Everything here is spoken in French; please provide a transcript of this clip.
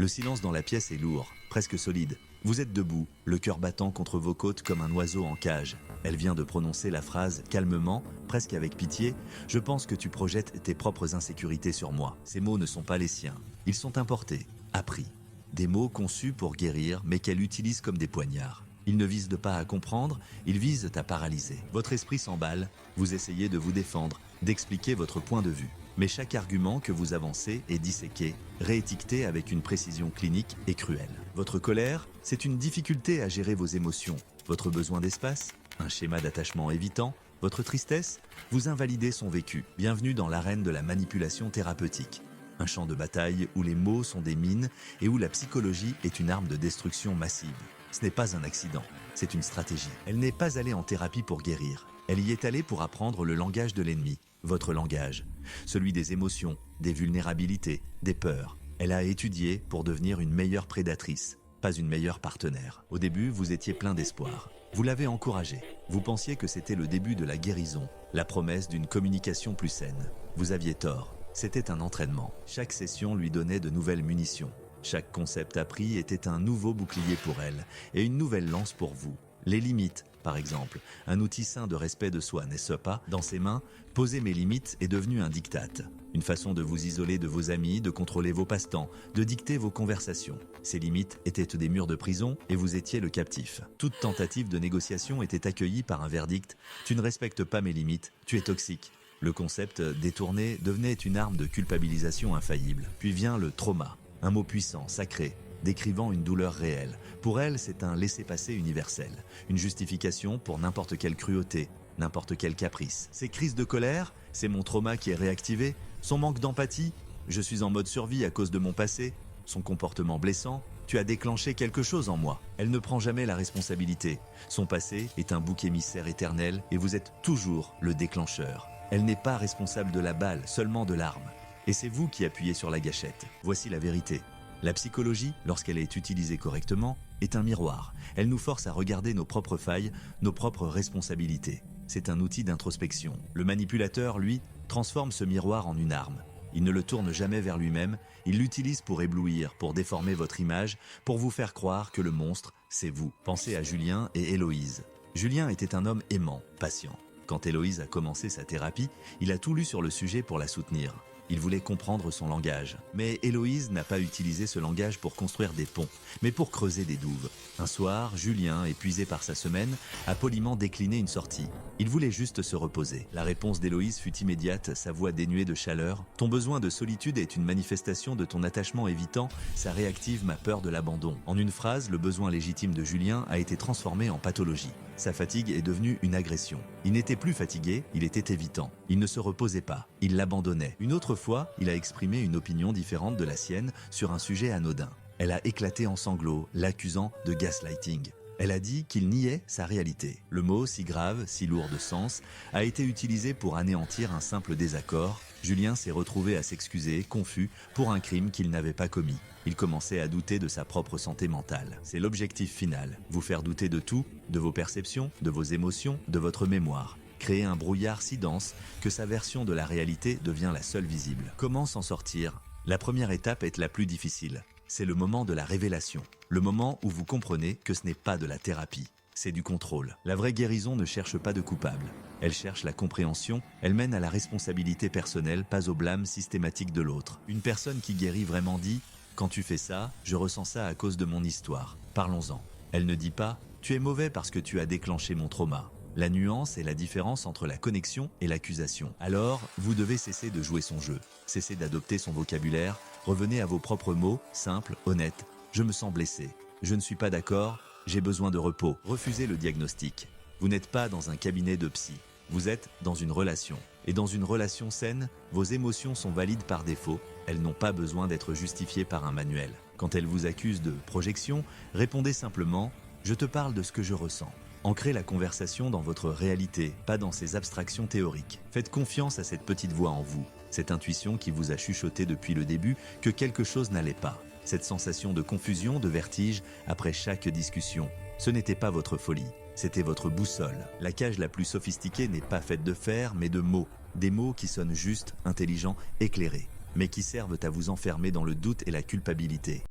Le silence dans la pièce est lourd, presque solide. Vous êtes debout, le cœur battant contre vos côtes comme un oiseau en cage. Elle vient de prononcer la phrase calmement, presque avec pitié. « Je pense que tu projettes tes propres insécurités sur moi. » Ces mots ne sont pas les siens. Ils sont importés, appris. Des mots conçus pour guérir, mais qu'elle utilise comme des poignards. Ils ne visent pas à comprendre, ils visent à paralyser. Votre esprit s'emballe, vous essayez de vous défendre, d'expliquer votre point de vue. Mais chaque argument que vous avancez est disséqué, réétiqueté avec une précision clinique et cruelle. Votre colère, c'est une difficulté à gérer vos émotions. Votre besoin d'espace, un schéma d'attachement évitant. Votre tristesse, vous invalidez son vécu. Bienvenue dans l'arène de la manipulation thérapeutique. Un champ de bataille où les mots sont des mines et où la psychologie est une arme de destruction massive. Ce n'est pas un accident, c'est une stratégie. Elle n'est pas allée en thérapie pour guérir. Elle y est allée pour apprendre le langage de l'ennemi, votre langage. Celui des émotions, des vulnérabilités, des peurs. Elle a étudié pour devenir une meilleure prédatrice, pas une meilleure partenaire. Au début, vous étiez plein d'espoir. Vous l'avez encouragée. Vous pensiez que c'était le début de la guérison, la promesse d'une communication plus saine. Vous aviez tort. C'était un entraînement. Chaque session lui donnait de nouvelles munitions. Chaque concept appris était un nouveau bouclier pour elle et une nouvelle lance pour vous. Les limites, par exemple, un outil sain de respect de soi, n'est-ce pas? Dans ses mains, poser mes limites est devenu un diktat. Une façon de vous isoler de vos amis, de contrôler vos passe-temps, de dicter vos conversations. Ces limites étaient des murs de prison et vous étiez le captif. Toute tentative de négociation était accueillie par un verdict. Tu ne respectes pas mes limites, tu es toxique. Le concept détourné devenait une arme de culpabilisation infaillible. Puis vient le trauma, un mot puissant, sacré, décrivant une douleur réelle. Pour elle, c'est un laissez-passer universel, une justification pour n'importe quelle cruauté, n'importe quel caprice. Ces crises de colère, c'est mon trauma qui est réactivé, son manque d'empathie, je suis en mode survie à cause de mon passé, son comportement blessant, tu as déclenché quelque chose en moi. Elle ne prend jamais la responsabilité. Son passé est un bouc émissaire éternel et vous êtes toujours le déclencheur. Elle n'est pas responsable de la balle, seulement de l'arme. Et c'est vous qui appuyez sur la gâchette. Voici la vérité. La psychologie, lorsqu'elle est utilisée correctement, est un miroir. Elle nous force à regarder nos propres failles, nos propres responsabilités. C'est un outil d'introspection. Le manipulateur, lui, transforme ce miroir en une arme. Il ne le tourne jamais vers lui-même, il l'utilise pour éblouir, pour déformer votre image, pour vous faire croire que le monstre, c'est vous. Pensez à Julien et Héloïse. Julien était un homme aimant, patient. Quand Héloïse a commencé sa thérapie, il a tout lu sur le sujet pour la soutenir. Il voulait comprendre son langage. Mais Héloïse n'a pas utilisé ce langage pour construire des ponts, mais pour creuser des douves. Un soir, Julien, épuisé par sa semaine, a poliment décliné une sortie. Il voulait juste se reposer. La réponse d'Héloïse fut immédiate, sa voix dénuée de chaleur. « Ton besoin de solitude est une manifestation de ton attachement évitant, ça réactive ma peur de l'abandon. » En une phrase, le besoin légitime de Julien a été transformé en pathologie. Sa fatigue est devenue une agression. Il n'était plus fatigué, il était évitant. Il ne se reposait pas, il l'abandonnait. Une autre fois, il a exprimé une opinion différente de la sienne sur un sujet anodin. Elle a éclaté en sanglots, l'accusant de gaslighting. Elle a dit qu'il niait sa réalité. Le mot, si grave, si lourd de sens, a été utilisé pour anéantir un simple désaccord. Julien s'est retrouvé à s'excuser, confus, pour un crime qu'il n'avait pas commis. Il commençait à douter de sa propre santé mentale. C'est l'objectif final, vous faire douter de tout, de vos perceptions, de vos émotions, de votre mémoire. Créer un brouillard si dense que sa version de la réalité devient la seule visible. Comment s'en sortir? La première étape est la plus difficile. C'est le moment de la révélation. Le moment où vous comprenez que ce n'est pas de la thérapie. C'est du contrôle. La vraie guérison ne cherche pas de coupable. Elle cherche la compréhension, elle mène à la responsabilité personnelle, pas au blâme systématique de l'autre. Une personne qui guérit vraiment dit « Quand tu fais ça, je ressens ça à cause de mon histoire. Parlons-en. » Elle ne dit pas « Tu es mauvais parce que tu as déclenché mon trauma. » La nuance est la différence entre la connexion et l'accusation. Alors, vous devez cesser de jouer son jeu. Cessez d'adopter son vocabulaire. Revenez à vos propres mots, simples, honnêtes. Je me sens blessé. Je ne suis pas d'accord. J'ai besoin de repos. Refusez le diagnostic. Vous n'êtes pas dans un cabinet de psy. Vous êtes dans une relation. Et dans une relation saine, vos émotions sont valides par défaut. Elles n'ont pas besoin d'être justifiées par un manuel. Quand elles vous accusent de projection, répondez simplement « Je te parle de ce que je ressens ». Ancrez la conversation dans votre réalité, pas dans ces abstractions théoriques. Faites confiance à cette petite voix en vous, cette intuition qui vous a chuchoté depuis le début que quelque chose n'allait pas. Cette sensation de confusion, de vertige, après chaque discussion. Ce n'était pas votre folie, c'était votre boussole. La cage la plus sophistiquée n'est pas faite de fer, mais de mots. Des mots qui sonnent justes, intelligents, éclairés, mais qui servent à vous enfermer dans le doute et la culpabilité.